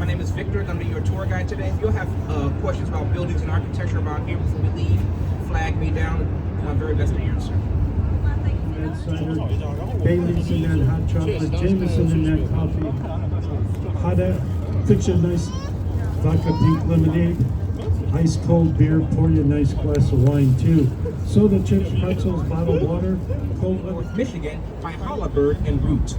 My name is Victor. I'm going to be your tour guide today. If you'll have questions about buildings and architecture around here before we leave, flag me down. I'll do my very best to answer. Bailey's in that hot chocolate, Jameson in that coffee. Fix you a nice vodka pink lemonade. Ice cold beer, pour you a nice glass of wine too. Soda chips, pretzels, bottled water, cold North Michigan by Holabird and Root.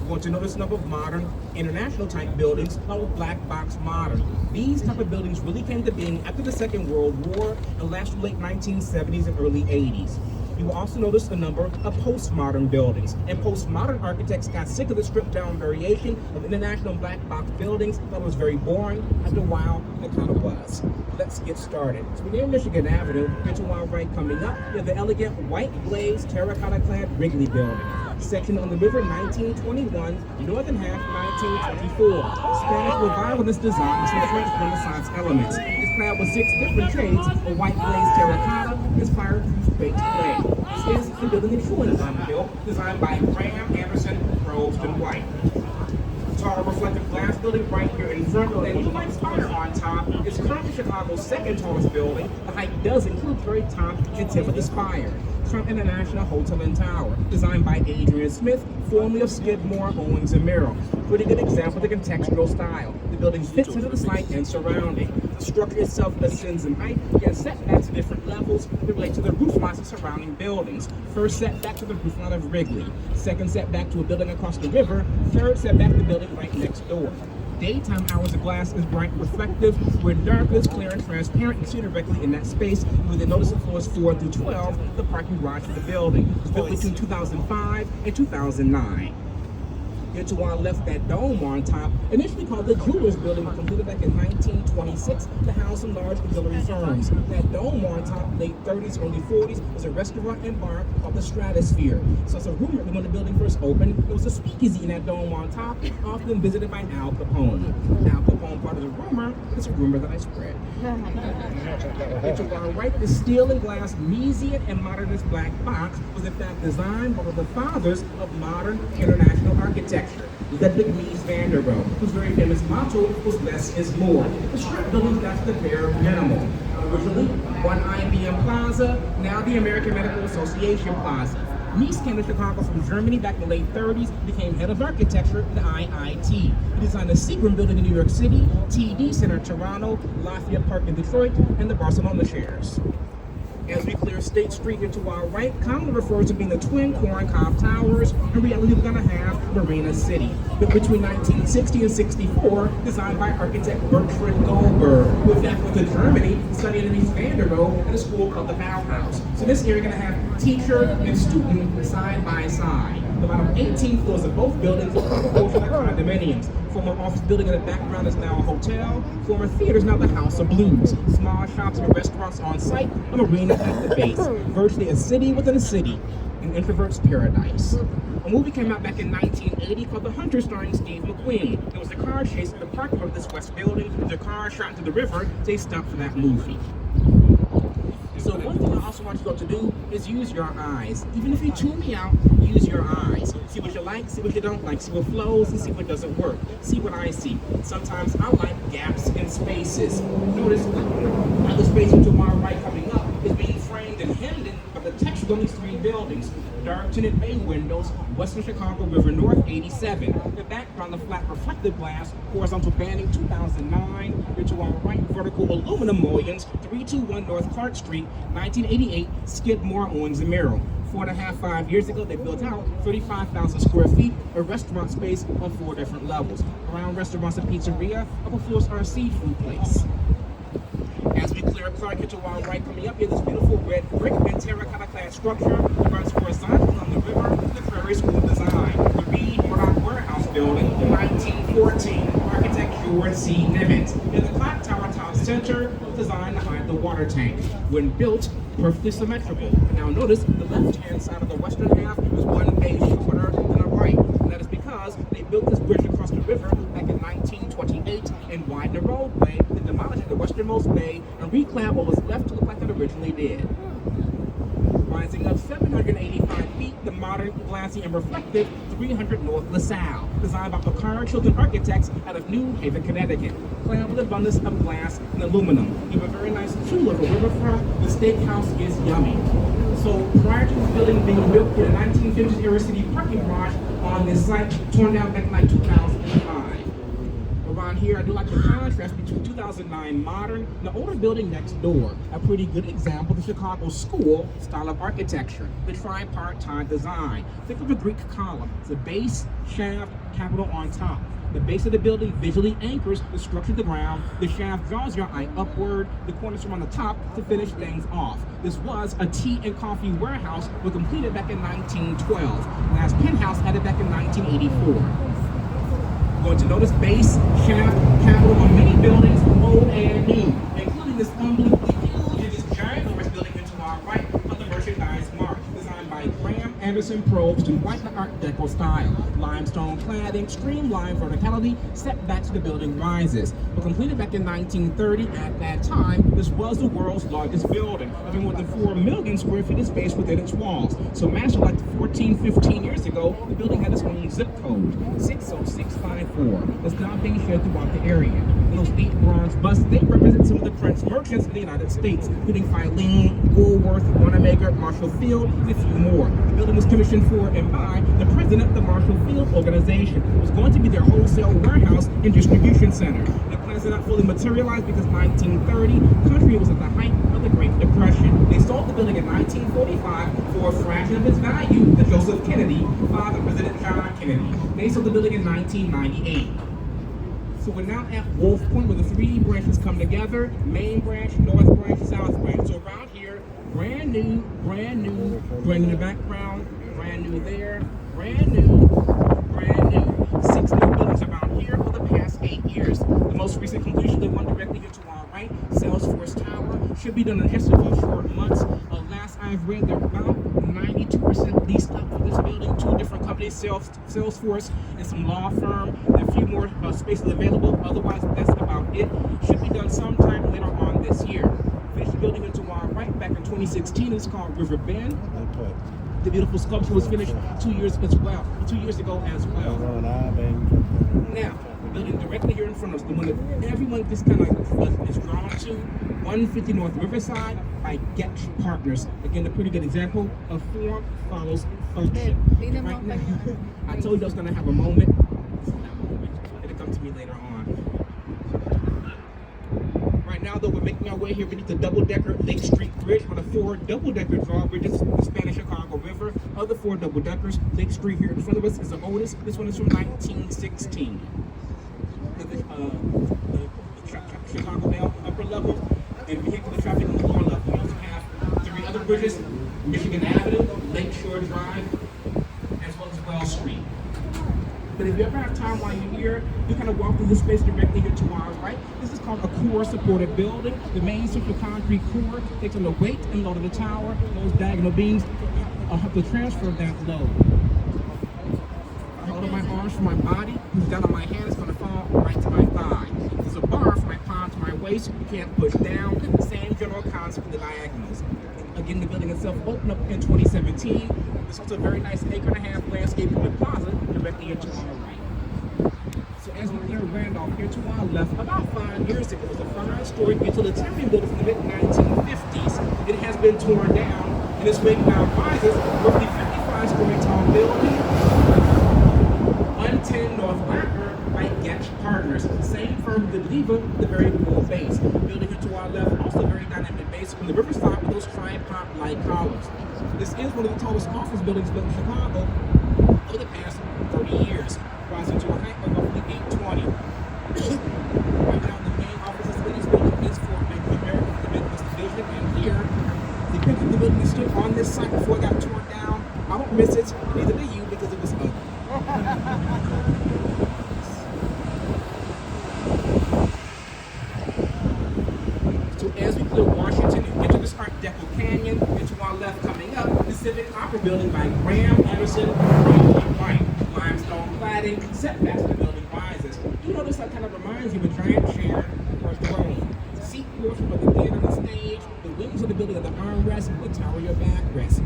Want to notice a number of modern, international type buildings called black box modern. These type of buildings really came to being after the Second World War and lasted late 1970s and early 80s. You will also notice a number of postmodern buildings. And postmodern architects got sick of the stripped down variation of international black box buildings. That was very boring. After a while, it kind of was. Let's get started. So we're near Michigan Avenue. Get to our right coming up. You have the elegant white glazed terracotta clad Wrigley building. Section on the river, 1921, northern half, 1924. Spanish revivalist design with French Renaissance elements. It's clad with 6 different shades of white glazed terracotta, inspired from baked clay. This is the building in Schulenburg, designed by Graham Anderson, Probst and White. Tall reflective glass building right here in front with a blue-like spire on top. It's currently Chicago's second tallest building. The height does include the very top and tip of the spire. Trump International Hotel and Tower, designed by Adrian Smith, formerly of Skidmore, Owings and Merrill. Pretty good example of the contextual style. The building fits into the site and surrounding. The structure itself ascends in height, yet setbacks at different levels that relate to the roof lines of surrounding buildings. First setback to the roof line of Wrigley. Second setback to a building across the river. Third setback to the building right next door. Daytime hours of glass is bright and reflective, where dark is clear and transparent. You see directly in that space. You will notice the floors 4 through 12, the parking garage for the building. It was built between 2005 and 2009. Here to our left, that dome on top, initially called the Jewelers Building, completed back in 1926 to house some large auxiliary firms. That dome on top, late 30s, early 40s, was a restaurant and bar called the Stratosphere. So it's a rumor that when the building first opened, there was a speakeasy in that dome on top, often visited by Al Capone. Al Capone, part of the rumor, is a rumor that I spread. Here to our right, the steel and glass Miesian and modernist black box was in fact designed by one of the fathers of modern international architecture. Ludwig Mies van der Rohe, whose very famous motto was "less is more." The strip buildings got to the bare minimum. Originally, one IBM Plaza, now the American Medical Association Plaza. Mies came to Chicago from Germany back in the late 30s, became head of architecture at the IIT. He designed the Seagram Building in New York City, TD Center in Toronto, Lafayette Park in Detroit, and the Barcelona Shares. As we clear State Street here to our right, commonly refers to being the twin corn-cob towers. In reality, we're going to have Marina City. But between 1960 and 64, designed by architect Bertrand Goldberg, who in fact went to Germany, studied at Mies van der Rohe at a school called the Bauhaus. So this area going to have teacher and student side by side. The bottom 18 floors of both buildings are proportional condominiums. Former office building in the background is now a hotel. Former theater is now the House of Blues. Small shops and restaurants on site, a marina at the base. Virtually a city within a city, an introvert's paradise. A movie came out back in 1980 called The Hunter, starring Steve McQueen. There was a car chase in the parking lot of this west building. The car shot into the river. They stopped for that movie. So one thing I also want you to do is use your eyes. Even if you tune me out, use your eyes. See what you like, see what you don't like, see what flows, and see what doesn't work. See what I see. Sometimes I like gaps in spaces. Notice how the space to my right coming up is being framed and hemmed in by the texture of these 3 buildings. Dark tinted bay windows, Western Chicago River North 87. The background, the flat reflective glass, horizontal banding 2009. Here to our right, vertical aluminum mullions, 321 North Clark Street, 1988, Skidmore, Owings and Merrill. 4.5 years ago, they built out 35,000 square feet, a restaurant space on 4 different levels. Around restaurants and pizzeria, upper floors are a seafood place. As we clear up Clark here to our right, coming up here, this beautiful red brick and terracotta clad structure that runs horizontally on the river, the Prairie School design. The Reed Murdoch Warehouse Building, 1914, architect George C. Nimitz. In the clock tower top center, was designed to hide the water tank. When built, perfectly symmetrical. Now notice, the left-hand side of the western half is 1 bay shorter than the right. And that is because they built this bridge across the river back in 1928 and widened the roadway, then demolishing the westernmost bay and reclad what was left to look like it originally did. Rising up 785 feet, the modern, glassy, and reflective 300 North LaSalle, designed by Picard Children Architects out of New Haven, Connecticut. Clad with abundance of glass and aluminum. You have a very nice tulip riverfront. The steakhouse is yummy. So prior to the building being built in the 1950s era city parking garage on this site, torn down back in like 2005. Around here, I do like the contrast between 2009 modern and the older building next door. A pretty good example of the Chicago school style of architecture, the tripartite design. Think of a Greek column. It's a base, shaft, capital on top. The base of the building visually anchors the structure of the ground. The shaft draws your eye upward. The corners are on the top to finish things off. This was a tea and coffee warehouse, was completed back in 1912. Last penthouse added back in 1984. Going to notice base, shaft, capital on many buildings, old and new, including this unbelievably huge and this giant Norris building into our right on the Merchandise Mart, designed by Graham Anderson Probst in white Art Deco style. Limestone cladding, streamlined verticality, setbacks to the building rises. But completed back in 1930, at that time, this was the world's largest building, having more than 4 million square feet of space within its walls. So massive, like 14, 15 years ago, the building had its own zip code, 60654. That's now being shared throughout the area. And those 8 bronze busts, they represent some of the Prince merchants in the United States, including Philemon, Woolworth, Wanamaker, Marshall Field, and a few more. The building was commissioned for and by the president of the Marshall Field organization. It was going to be their wholesale warehouse and distribution center. The plans did not fully materialize because 1930, the country was at the height of the Great Depression. They sold the building in 1945 for a fraction of its value to Joseph Kennedy, father President John Kennedy. They sold the building in 1998. So we're now at Wolf Point, where the 3 branches come together: main branch, north branch, south branch. So around here, brand new, bring in the background, brand new there, brand new, brand new. 6 new buildings around here for the past 8 years. The most recent completion, the one directly here to our right, Salesforce Tower, should be done in just a few short months. Last I've read, they're about 92% leased up for this building. 2 different companies, Salesforce and some law firm. And a few more spaces available. Otherwise, that's about it. Should be done sometime later on this year. Finished the building into our right back in 2016. It's called River Bend. The beautiful sculpture was finished 2 years ago as well. Now, the building directly here in front of us, the one that everyone just kind of is drawn to, 150 North Riverside by Getch Partners. Again, a pretty good example of form follows function. Right now, I told you I was going to have a moment. It'll come to me later on. Right now, though, we're making our way here beneath the double-decker Lake Street Bridge, one of 4 double-decker drawbridges, the Spanish Chicago River. Other 4 double-deckers, Lake Street here in front of us is the oldest. This one is from 1916. The Chicago Mail upper level, and vehicular traffic on the lower level. We also have 3 other bridges: Michigan Avenue, Lakeshore Drive, as well as Wells Street. But if you ever have time while you're here, you kind of walk through this space directly here to our right. This is called a core supported building. The main central concrete core takes on the weight and load of the tower. Those diagonal beams have to transfer that load. All of my arms from my body, down on my hand, is going to fall right to my thigh. There's a bar from my palm to my waist. You can't push down. Same general concept in the diagonals. Again, the building itself opened up in 2017. There's also a very nice 1.5-acre landscape in the plaza directly here to our right. So as we near Randolph, here to our left, about 5 years ago, it was a 5-story utilitarian building from the mid-1950s. It has been torn down, and its weight now rises roughly 55-story tall building, 110 North Lacker by Getch Partners. Same firm who deliver the very full base. Building here to our left, also very dynamic base from the riverside with those tripod-like columns. This is one of the tallest office buildings built in Chicago over the past 30 years, rising to a height of roughly 820. Right now, the main offices in this building is for Bank of America, the Midwest Division, and here, the picture of the building is still on this site before it got torn down. I don't miss it, neither do you, because it was ugly. So as we clear Washington and enter this Art Deco canyon, and to our left coming up, the Civic Opera Building by Graham Anderson, right, limestone cladding, setbacks to the building rises. You notice that kind of reminds you of a giant chair or throne. See seat portion of the theater and stage, the wings of the building of the armrest, the tower of your backrest.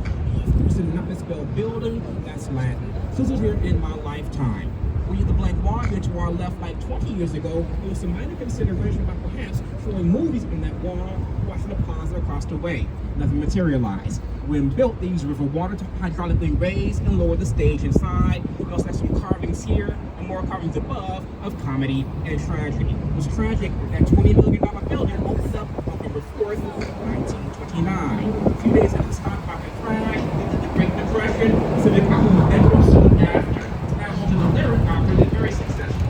Of course, in the not misspelled building, that's Latin. This was here in my lifetime. We the blank wall here to our left like 20 years ago, there was some minor consideration about perhaps showing movies on that wall, watching the plaza across the way. Nothing materialized. When built, these river water hydraulically raised and lowered the stage inside. We also have some carvings here and more carvings above of comedy and tragedy. It was tragic that $20 million building opened up November 4th, 1929. A few days after the stock market crash, the Great Depression, Civic Outlook, and soon after. The lyric opera very successful.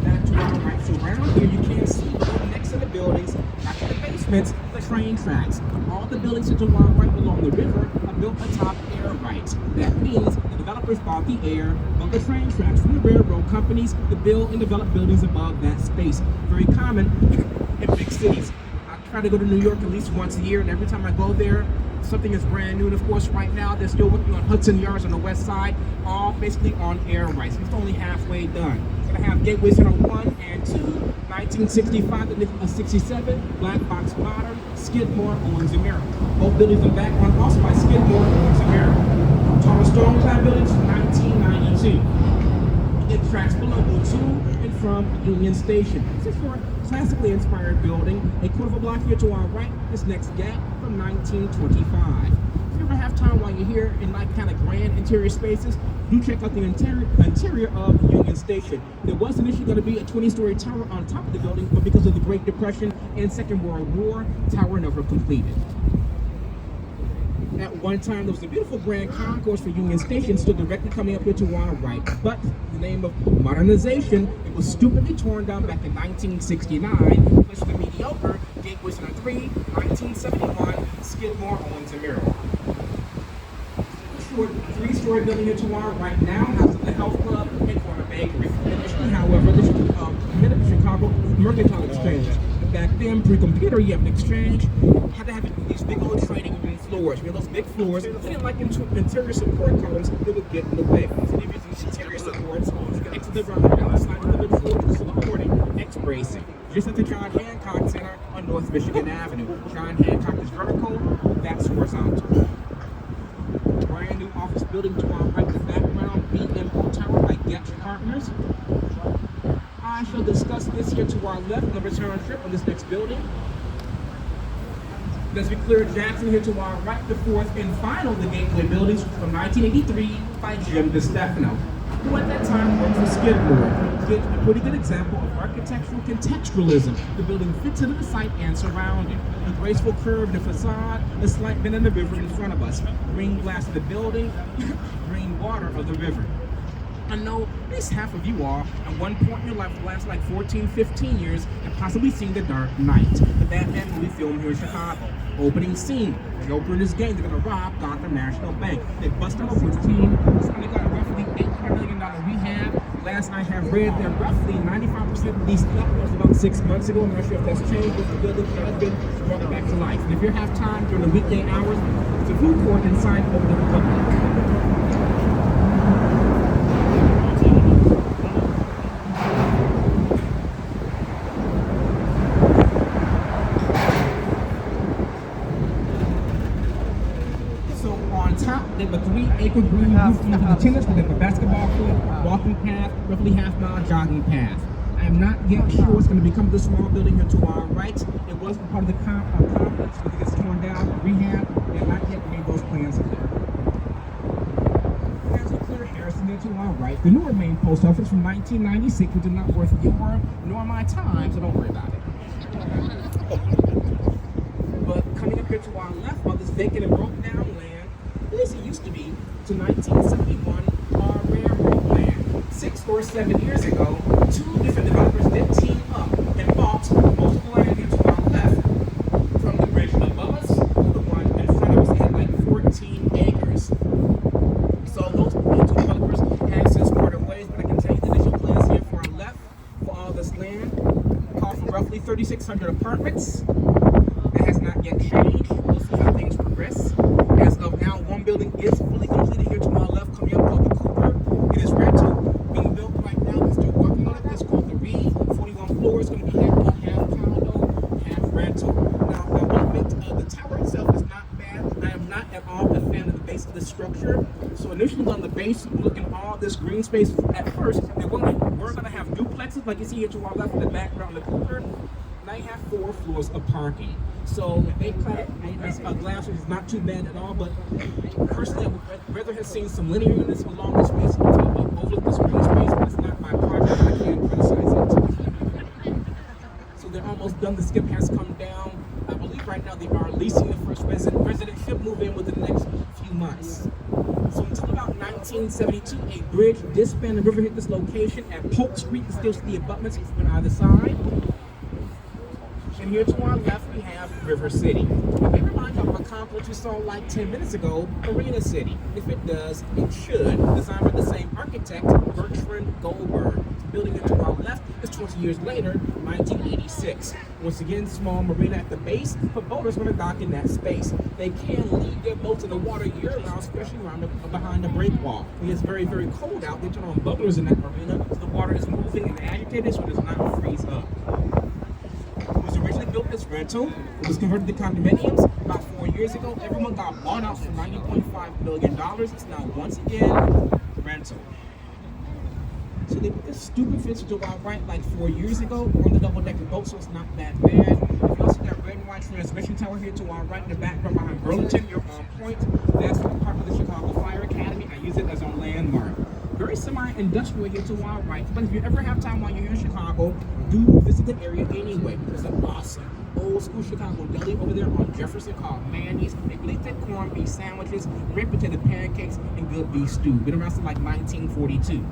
That to our right, so right on here you can see next to the buildings, not in the basements, the train tracks. All the buildings to our right along the river are built atop air rights. That means the developers bought the air of the train tracks from the railroad companies to build and develop buildings above that space. Very common in big cities. I try to go to New York at least once a year, and every time I go there, something is brand new. And of course, right now they're still working on Hudson Yards on the west side, all basically on air rights. It's only halfway done. It's gonna have Gateway Center 1 and 2, 1965 to 67, Black Box Modern, Skidmore, Owens and Merrill. Both buildings are back on also by Skidmore, Owens and Merrill. Tallest stone clad buildings, 1992. It tracks below 2 and from Union Station. It's a short, classically inspired building. A quarter of a block here to our right, this next gap from 1925. If you ever have time while you're here in like kind of grand interior spaces, do check out the interior of Union Station. There was initially going to be a 20-story tower on top of the building, but because of the Great Depression and Second World War, tower never completed. At one time, there was a beautiful grand concourse for Union Station stood directly coming up here to our right, but in the name of modernization, it was stupidly torn down back in 1969, placed the mediocre Gateway Center 3, 1971, Skidmore, Owens and Merrill. Short 3-story building here to our right now houses the health club and corner bakery. Initially, however, this was committed to Chicago Mercantile Exchange. Back then, pre-computer, you have an exchange, had to have these big old trading room floors. We had those big floors, they didn't like interior support columns that would get in the way. So they used these interior supports to exit the run outside of the big floor, supporting X-bracing. Just at the John Hancock Center on North Michigan Avenue. John Hancock is vertical, that's horizontal. Brand new office building to our right in the background, BMO Tower by Getch Partners. I shall discuss this here to our left on the return trip on this next building. As we clear Jackson here to our right, the fourth and final of the Gateway buildings from 1983 by Jim DeStefano, who at that time worked for Skidmore. Gives a pretty good example of architectural contextualism. The building fits into the site and surrounding. A graceful curve in the facade, a slight bend in the river in front of us. Green glass of the building, green water of the river. I know at least half of you all, at one point in your life, the last like 14, 15 years, have possibly seen The Dark Knight, the Batman movie filmed here in Chicago. Opening scene, the Joker and his gang, they're gonna rob Gotham National Bank. They bust up with his team, it's gonna got a roughly $800 million rehab. Last I have read, they're roughly 95% leased up. That was about 6 months ago. I'm not sure if that's changed, but the building has been brought back to life. And if you have time during the weekday hours, it's a food court inside open to the public. They have a 3-acre green roof for the tennis, they have a basketball court, walking path, roughly half-mile jogging path. I am not yet sure what's going to become of the small building here to our right. It was part of the complex, but it gets torn down, rehab. They have not yet made those plans clear. As we clear Harrison here to our right, the newer main post office from 1996, which is not worth your nor my time, so don't worry about it. But coming up here to our left, while this vacant and broken down land, at least it used to be, to 1971, our railroad land. 6 or 7 years ago, 2 different developers did team up and bought most of the land here to our left. From the bridge above us, the one in front of us had like 14 acres. So those 2 developers have since parted ways, but I can tell you the initial plans here for our left, for all this land, call for roughly 3,600 apartments. That has not yet changed. We'll see how things progress. As of now, one building is fully completed here to my left, coming up called the Cooper. It is rental, being built right now. We're still working on it. It's called the Reed, 41 floors, going to be half condo, of the structure. So initially on the base, looking at all this green space at first, we're gonna have duplexes like you see here to our left in the background, the corner. Now you have 4 floors of parking. So if they clad glass, which is not too bad at all, but personally, I would rather have seen some linear units along this space to overlook this green space, but it's not my project, I can't criticize it. So they're almost done, the skip has come down. I believe right now they are leasing the first resident should move in within the next few months. So until about 1972, a bridge did span the river, hit this location at Polk Street, and still see the abutments on either side. And here to our left, we have River City. It may remind you of a complex you saw like 10 minutes ago, Marina City. If it does, it should. Designed by the same architect, Bertrand Goldberg. The building here to our left is 20 years later, 1986. Once again, small marina at the base, but boaters want to dock in that space. They can leave their boats in the water year-round, especially behind the breakwall. When it's very, very cold out, they turn on bubblers in that marina, so the water is moving and agitated, so it does not freeze up. It was originally built as rental. It was converted to condominiums about 4 years ago. Everyone got bought out for $90.5 million. It's now once again rental. So they put this stupid fence to our right like 4 years ago. We're on the double-decker boat, so it's not that bad. You also got red and white transmission tower here to our right in the background behind Burlington. You're on point. That's part of the Chicago Fire Academy. I use it as our landmark. Very semi-industrial here to our right, but if you ever have time while you're here in Chicago, do visit the area anyway. There's an awesome old-school Chicago deli over there on Jefferson called Manny's. They really thick corned beef sandwiches, great potato pancakes, and good beef stew. Been around since like 1942.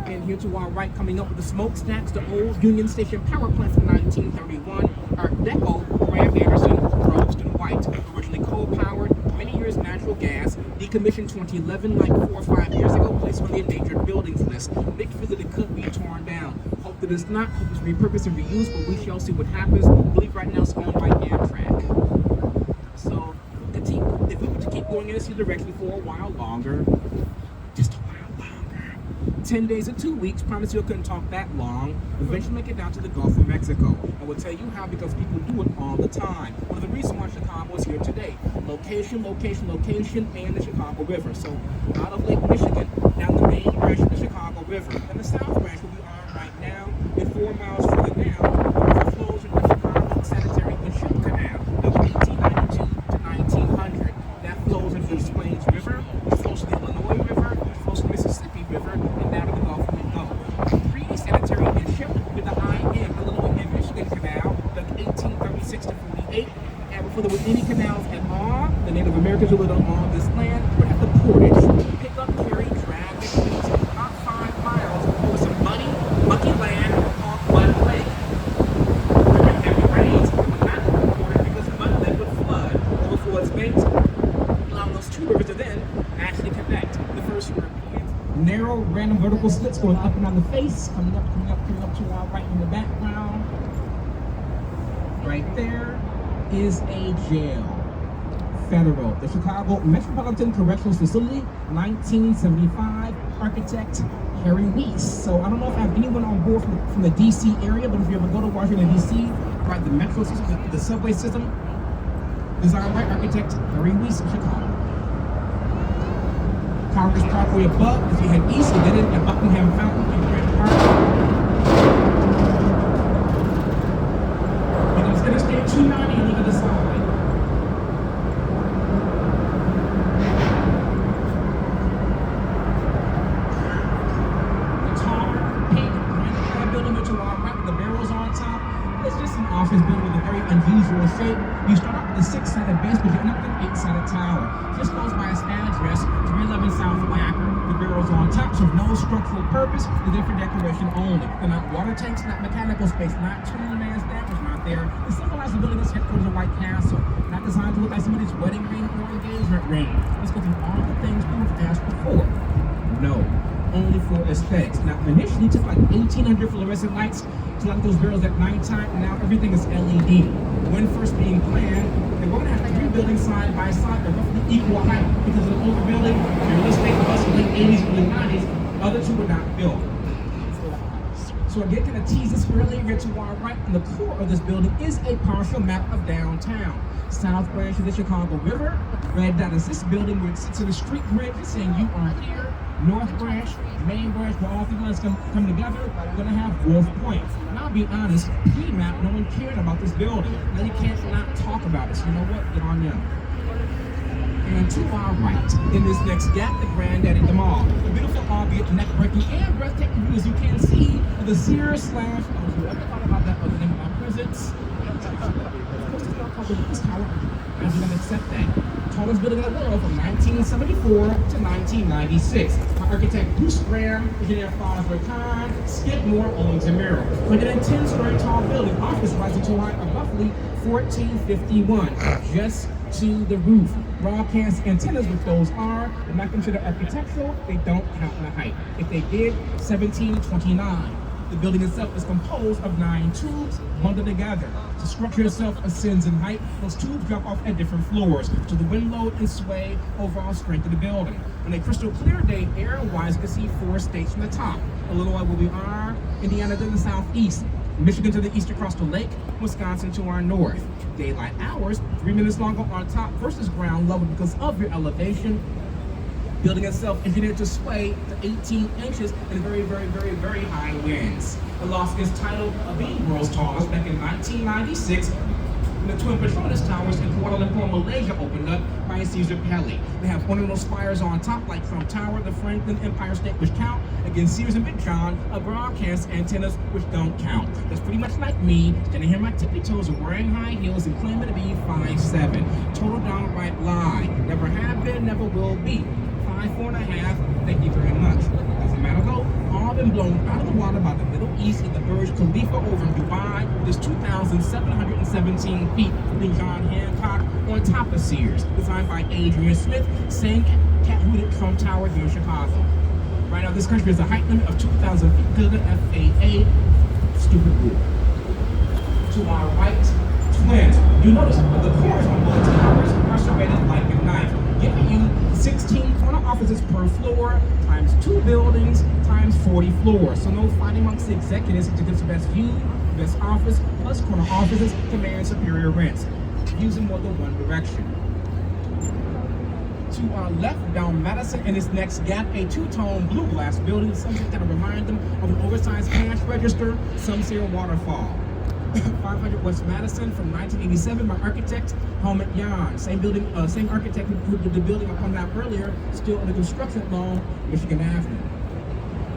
And here to our right, coming up with the smokestacks, the old Union Station power plant from 1931, Art Deco, Graham Anderson, Probst and White, originally coal-powered, many years natural gas, decommissioned 2011, like 4 or 5 years ago, placed on the endangered buildings list. Make sure that it could be torn down. Hope that it's not, hope it's repurposed and reused, but we shall see what happens. I believe right now it's owned by Amtrak. So, if we were to keep going in this direction for a while longer, just a while longer, 10 days or 2 weeks, promise you I couldn't talk that long, eventually make it down to the Gulf of Mexico. I will tell you how, because people do it all the time. One of the reasons why Chicago is here today. Location, location, location, and the Chicago River. So out of Lake Michigan, down the main branch of the Chicago River, and the south branch where we are right now, and 4 miles further down, the river flows into the Chicago Sanitary and Ship Canal of 1892 to 1900. That flows into the Des Plaines River, it flows to the Illinois River, it flows to the Mississippi River, and down to the Gulf we go. Pre-sanitary and ship with the IM, Illinois and Michigan Canal, like 1836 to 48. And before there were any canals at all, the Native Americans who lived on this land would have to portage, pick up, carry, drag, and fleet about 5 miles over some mucky land called Mud Lake. During heavy rains, it would not be ported because Mud Lake would flood before its banks, allowing those 2 rivers to then actually connect. The first Europeans, narrow, random vertical slits going up and down the face, coming up to our right in the background. Right there is a jail. Federal. The Chicago Metropolitan Correctional Facility, 1975, architect Harry Weiss. So I don't know if I have anyone on board from the DC area, but if you ever go to Washington, DC, right, the metro system, the subway system, designed by architect Harry Weiss in Chicago. Congress Parkway above, if you head east, you get it at Buckingham Fountain and Grant Park. It's going to stay at 290 and look at the side. The tall, pink, granite building to our right with the barrels on top. It's just an office building with a very unusual shape. You start out with a 6-sided base, but you end up with an 8-sided tower. This goes by its address, 311 South Wacker. The barrels on top serve no structural purpose, they're there for decoration only. They're not water tanks, not mechanical space, not turning man's damage, not there. They symbolize the building as headquarters of White Castle, not designed to look like somebody's wedding ring or engagement ring. Let's go through all the things we have asked before. No, only for aesthetics. Now, initially it took like 1,800 fluorescent lights to light those barrels at nighttime, and now everything is LED. When first being planned, they were going to have 3 buildings side by side, they're roughly equal height because of the overbuilding, the real estate bust in the late 80s, early 90s. Other 2 were not built. So again, kind of tease this earlier, here to our right in the core of this building is a partial map of downtown. South branch of the Chicago River. Red dot is this building where it sits in the street grid, it's saying you are here. North branch, main branch, where all three lines come together, we're gonna have Wolf Point. And I'll be honest, pre-map, no one cared about this building. Now you can't not talk about it, so you know what, get on them. And to our right, in this next gap, the Granddaddy the Mall. A beautiful, albeit neck-breaking and breathtaking view, as you can see, of the Sears slash, oh, who ever thought about that other than my prisons? Of course, it's not called the Lucas Tower. I'm gonna accept that. Tallest building in the world from 1974 to 1996. By architect Bruce Graham, engineer Fosbury Khan, Skidmore, Owens and Merrill. Like an 10-story tall building, office rising to a height of roughly 1451, just to the roof. Broadcast antennas, which those are, they're not considered architectural, they don't count in the height. If they did, 1729. The building itself is composed of 9 tubes bundled together. The structure itself ascends in height. Those tubes drop off at different floors to the wind load and sway overall strength of the building. On a crystal clear day, air-wise, you can see 4 states from the top. Illinois where we are, Indiana to the southeast, Michigan to the east across the lake, Wisconsin to our north. Daylight hours, 3 minutes longer on top versus ground level because of your elevation. Building itself engineered to sway to 18 inches in very, very, very, very high winds. It lost its title of being world's tallest back in 1996 when the Twin Petronas Towers in Kuala Lumpur, Malaysia opened up by Caesar Pelli. They have ornamental spires on top like Trump Tower, the Franklin Empire State, which count. Again, Sears and Big John are broadcast antennas, which don't count. That's pretty much like me, standing here on my tippy toes and wearing high heels and claiming to be 5'7". Total downright lie. Never have been, never will be. 4.5, thank you very much. Doesn't matter though, all been blown out of the water by the Middle East and the Burj Khalifa over in Dubai. There's 2,717 feet, putting John Hancock on top of Sears, designed by Adrian Smith, same cat-hooted Trump Tower here in Chicago. Right now, this country has a height limit of 2,000 feet because of the FAA stupid rule. To our right, twins. You notice the cores on both towers are serrated like a knife, giving you 16 corner offices per floor, times 2 buildings, times 40 floors. So no fighting amongst the executives to get the best view, best office, plus corner offices command superior rents, using more than one direction. To our left, down Madison, in this next gap, a 2-tone blue glass building, something that remind them of an oversized cash register, some say a waterfall. 500 West Madison from 1987 by architect Helmut Jahn. Same building, same architect who did the building I pointed out earlier, still under construction along Michigan Avenue.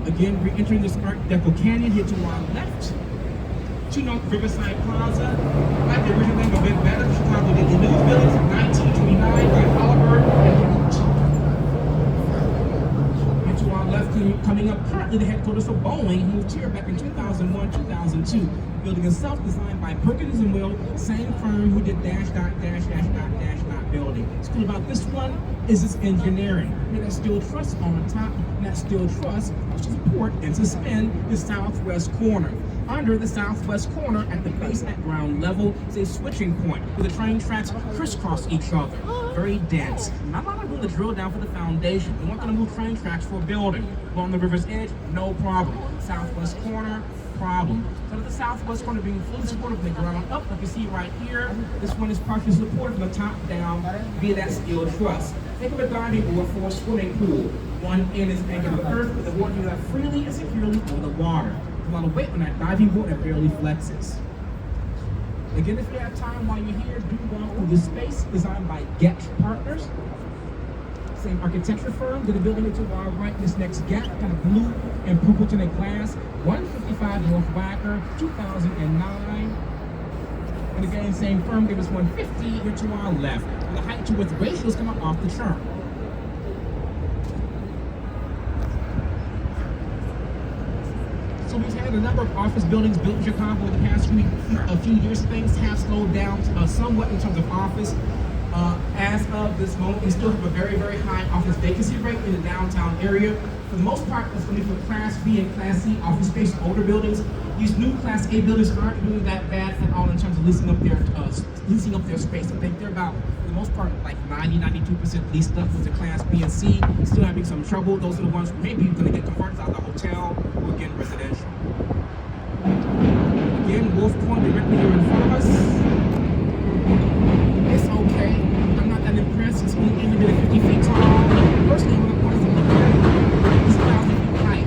Again, re-entering this Art Deco canyon here to our left. To North Riverside Plaza, like the original name, a bit better. Chicago Daily News building from 1929 by Oliver and Root. And to our left, coming up currently the headquarters of Boeing, moved here back in 2001, 2002. Building itself designed by Perkins and Will, same firm who did dash dot building. What's cool about this one is its engineering. That steel truss on top, and that steel truss to support and suspend the southwest corner. Under the southwest corner, at the base at ground level, is a switching point where the train tracks crisscross each other. Very dense. Not a lot of room to drill down for the foundation. We want them to move train tracks for a building. Along the river's edge, no problem. Southwest corner, problem. So the southwest corner being fully supported from the ground up, like you see right here, this one is partially supported from the top down via that steel truss. Think of a diving board for a swimming pool. One end is anchored to earth, with the water moving freely and securely over the water. A lot of weight on that diving board that barely flexes. Again, if you have time while you're here, do walk through this space designed by Getch Partners. Same architecture firm, did a building to our right, this next gap, kind of blue and purple tinted glass, 155 North Wacker, 2009. And again, same firm, gave us 150 here to our left. And the height to width ratios come up off the chart. So we've had a number of office buildings built in Chicago the past few years. Things have slowed down somewhat in terms of office. As of this moment, we still have a very, very high office vacancy rate in the downtown area. For the most part, it's only for Class B and Class C office space, older buildings. These new Class A buildings aren't doing that bad at all in terms of leasing up their space. I think they're about, for the most part, like 92% leased up with the Class B and C. Still having some trouble. Those are the ones maybe you're going to get converted out of the hotel or again residential. Wolf Point directly here in front of us. It's okay. I'm not that impressed. It's only 850 feet tall. Personally, I'm going to point it from here. It's 1,000 feet high.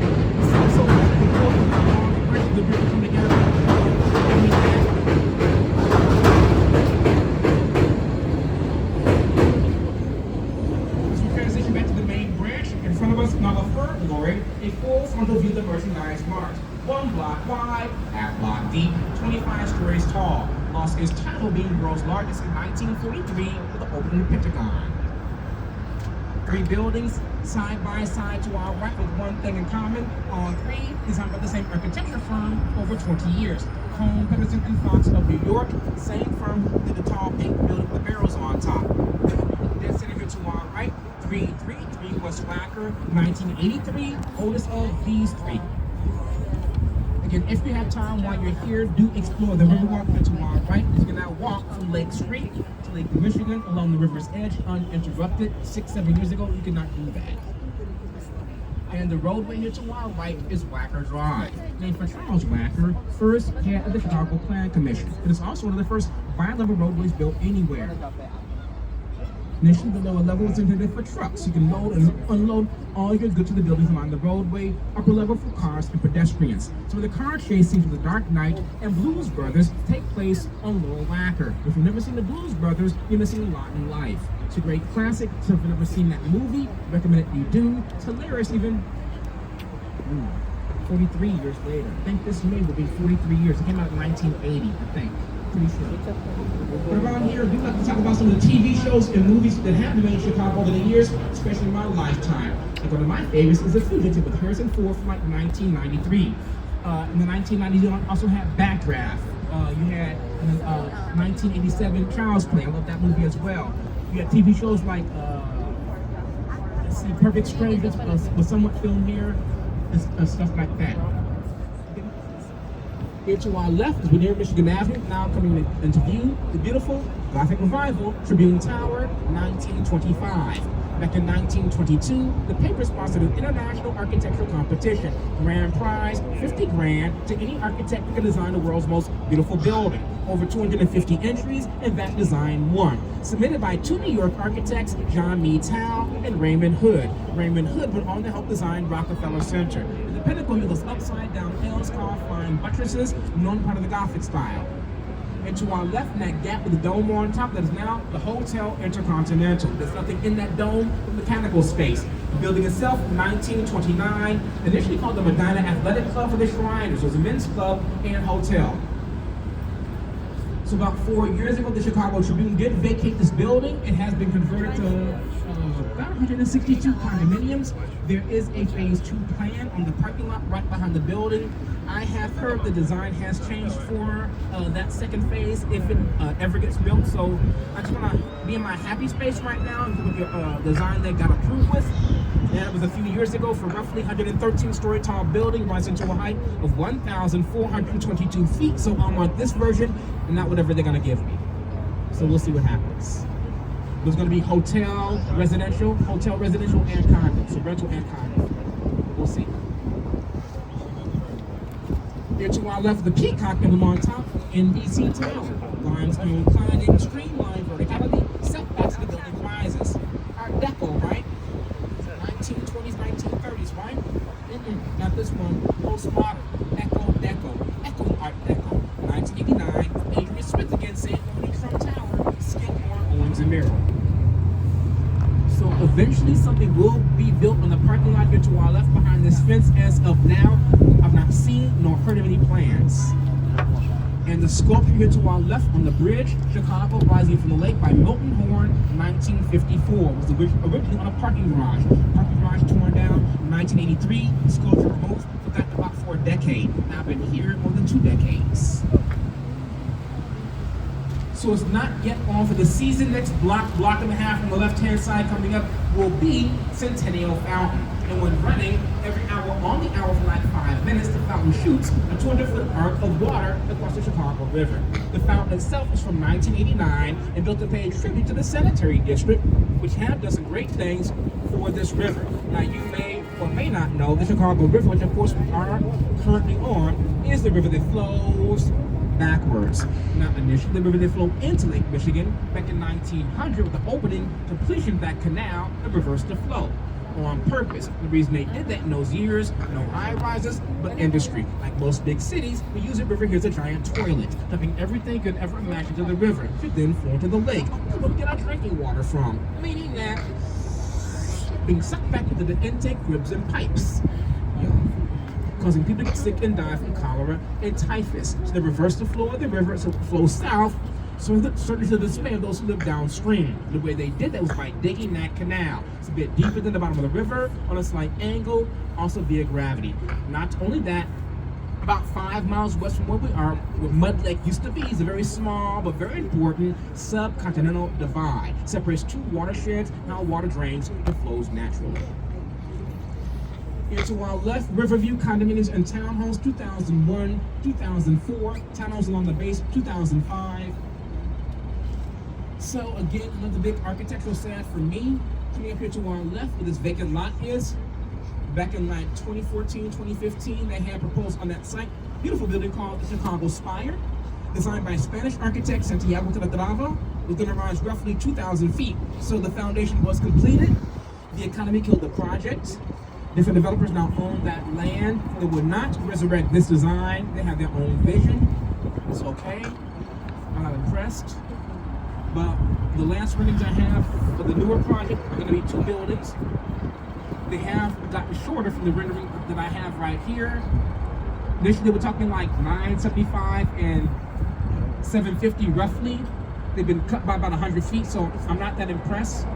So important how long the rest of the river come together. As we transition back to the main bridge, in front of us, another third glory, a full frontal view of the merchandise mart. 1 block wide, half block deep, 25 stories tall. Lost its title being the world's largest in 1943 with the opening of the Pentagon. 3 buildings side by side to our right with one thing in common. All 3 designed by the same architecture firm over 20 years. Cone, Pedersen, and Fox of New York. Same firm who did the tall pink building with the barrels on top. Dead center here to our right, 333 West Wacker, 1983, oldest of these 3. Again, if you have time while you're here, do explore the Riverwalk to our right. You can now walk from Lake Street to Lake Michigan along the river's edge uninterrupted. 6-7 years ago, you could not do that. And the roadway here to our right is Wacker Drive, named for Charles Wacker, first head of the Chicago Plan Commission. It is also one of the first bi-level roadways built anywhere. Initially, the lower level is intended for trucks. You can load and unload all your goods to the buildings along the roadway. Upper level for cars and pedestrians. So the car chase scenes from The Dark Knight and Blues Brothers take place on Lower Wacker. If you've never seen the Blues Brothers, you've missing a lot in life. It's a great classic. So if you've never seen that movie, recommend it you do. It's hilarious even. 43 years later. I think this May will be 43 years. It came out in 1980, I think. Pretty sure. But around here, we like to talk about some of the TV shows and movies that have been made in Chicago over the years, especially in my lifetime. Like one of my favorites is The Fugitive with Harrison Ford from like 1993. In the 1990s, you also had Backdraft. You had 1987 Child's Play. I love that movie as well. You had TV shows like let's see, Perfect Strangers was somewhat filmed here, and stuff like that. Here to our left is near Michigan Avenue, now coming into view, the beautiful Gothic Revival, Tribune Tower, 1925. Back in 1922, the paper sponsored an international architectural competition. Grand prize, 50 grand to any architect who can design the world's most beautiful building. Over 250 entries, and that design won. Submitted by 2 New York architects, John Meads Howe and Raymond Hood. Raymond Hood went on to help design Rockefeller Center. The pinnacle uses upside-down L's carved flying buttresses, known part of the Gothic style. And to our left, in that gap with the dome on top, that is now the Hotel Intercontinental. There's nothing in that dome but mechanical space. The building itself, 1929, initially called the Medina Athletic Club for the Shriners. It was a men's club and hotel. So about 4 years ago, the Chicago Tribune did vacate this building. It has been converted to about 162 condominiums. There is a phase 2 plan on the parking lot right behind the building. I have heard the design has changed for that second phase if it ever gets built. So I just want to be in my happy space right now and with the design that got approved with. And it was a few years ago for roughly 113-story tall building, rising to a height of 1,422 feet. So I want this version and not whatever they're going to give me. So we'll see what happens. There's going to be hotel, residential, and condo. So rental and condo. We'll see. Here to our left, the Peacock Emblem on top, NBC Tower. Limestone cladding, streamlined verticality, setbacks to the building rises. Art Deco, right? 1920s, 1930s, right? Not this one. Postmodern, Echo Art Deco. 1989, Adrian Smith again saying only Trump Tower, Skidmore, Owens and Merrill. So eventually something will be built on the parking lot here to our left behind this fence. As of now, I've not seen nor heard of any plans. And the sculpture here to our left on the bridge, Chicago Rising from the Lake by Milton Horn, 1954, was originally on a parking garage. Parking garage torn down in 1983, sculpture removed, forgotten about for a decade. Now I've been here more than 2 decades. So it's not yet on for the season. Next block and a half on the left-hand side coming up will be Centennial Fountain. And when running, every hour on the hour for like 5 minutes, the fountain shoots a 200-foot arc of water across the Chicago River. The fountain itself is from 1989 and built to pay tribute to the Sanitary District, which have done some great things for this river. Now you may or may not know, the Chicago River, which of course we are currently on, is the river that flows backwards. Now, initially, the river that flowed into Lake Michigan back in 1900 with the opening completion of that canal that reversed the flow on purpose. The reason they did that in those years, no high rises, but industry. Like most big cities, we use the river here as a giant toilet, dumping everything you could ever imagine to the river, which then flow into the lake. That's where we get our drinking water from, meaning that being sucked back into the intake ribs and pipes, causing people to get sick and die from cholera and typhus. So they reverse the flow of the river, so it flows south, certainly to the dismay of those who live downstream. The way they did that was by digging that canal. It's a bit deeper than the bottom of the river, on a slight angle, also via gravity. Not only that, about 5 miles west from where we are, where Mud Lake used to be, is a very small but very important subcontinental divide. Separates two watersheds, how water drains and flows naturally. Here to our left, Riverview Condominiums and Townhomes, 2001, 2004, townhomes along the base, 2005. So again, another big architectural sad for me. Coming up here to our left, where this vacant lot is. Back in like 2014, 2015, they had proposed on that site, beautiful building called the Chicago Spire, designed by Spanish architect Santiago Calatrava, was going to rise roughly 2,000 feet. So the foundation was completed. The economy killed the project. Different developers now own that land. They would not resurrect this design. They have their own vision. It's okay. I'm not impressed. But the last renderings I have for the newer project are going to be 2 buildings. They have gotten shorter from the rendering that I have right here. Initially, we're talking like 975 and 750 roughly. They've been cut by about 100 feet, so I'm not that impressed.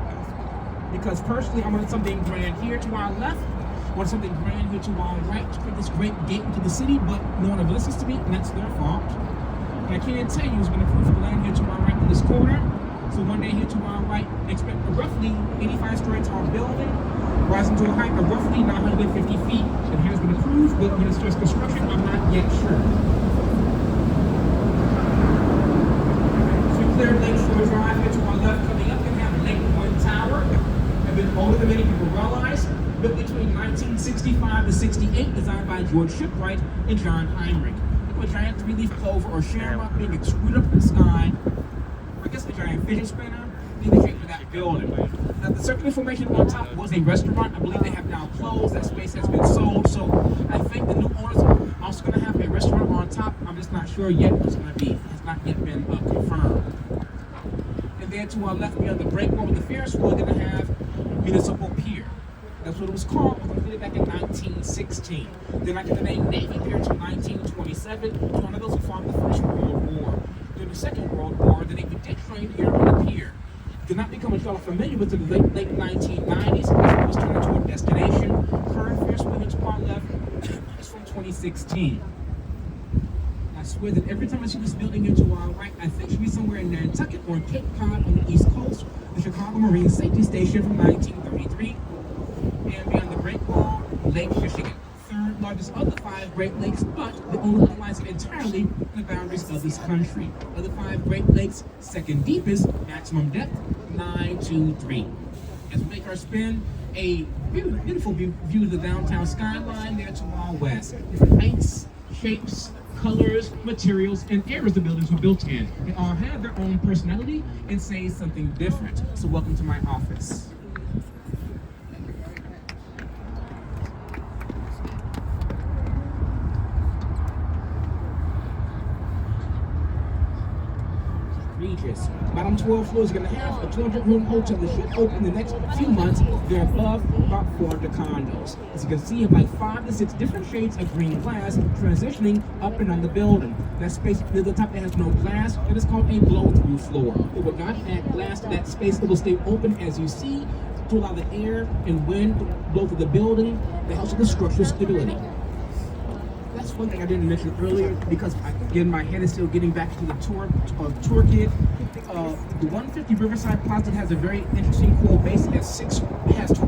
Because personally, I wanted something grand here to our left. I wanted something grand here to our right to create this great gate into the city, but no one ever listens to me, and that's their fault. And I can't tell you who's been approved for the land here to our right in this corner. So one day here to our right, expect a roughly 85-story tall building, rising to a height of roughly 950 feet. It has been approved, but when it starts construction, I'm not yet sure. So clear Lake Shore Drive here to our left, coming up, and have Lake One Tower. Have been older than many people realize. Built between 1965 to 68, designed by George Shipwright and John Heinrich. A giant 3-leaf clover or shamrock being extruded up in the sky. I guess a giant fidget spinner in the shape of that building. Now, the circular formation on top was a restaurant. I believe they have now closed. That space has been sold. So I think the new owners are also going to have a restaurant on top. I'm just not sure yet what it's going to be. It's not yet been confirmed. And then to our left, beyond the breakwater with the Ferris wheel, we're going to have Municipal Pier. That's what it was called. It was completed back in 1916. Then I got the name Navy Pier until 1927 to one of those who fought in the First World War. During the Second World War, the Navy did train here on the pier. Did not become a y'all familiar with in the late 1990s. It was turned into a destination. Current Ferris wheel to our left is from 2016. I swear that every time I see this building here to our right, I think it should be somewhere in Nantucket or Cape Cod on the East Coast, the Chicago Marine Safety Station from 1933. And beyond the Great Wall, Lake Michigan. Third largest of the 5 Great Lakes, but the only one lies entirely in the boundaries of this country. Of the 5 Great Lakes, second deepest, maximum depth, 923. As we make our spin, a beautiful view of the downtown skyline there to our west. Different heights, shapes, colors, materials, and eras the buildings were built in. They all have their own personality and say something different. So welcome to my office. Regis. Bottom 12 floors are going to have a 200-room hotel that should open in the next few months. They're above about 400 condos. As you can see, you have like 5 to 6 different shades of green glass transitioning up and on the building. That space near the top that has no glass, that is called a blow-through floor. It will not add glass to that space. It will stay open as you see to allow the air and wind to blow through the building. That helps with the structural stability. That's one thing I didn't mention earlier because, again, my head is still getting back to the tour kid. The 150 Riverside Plaza has a very interesting cool base. It has 12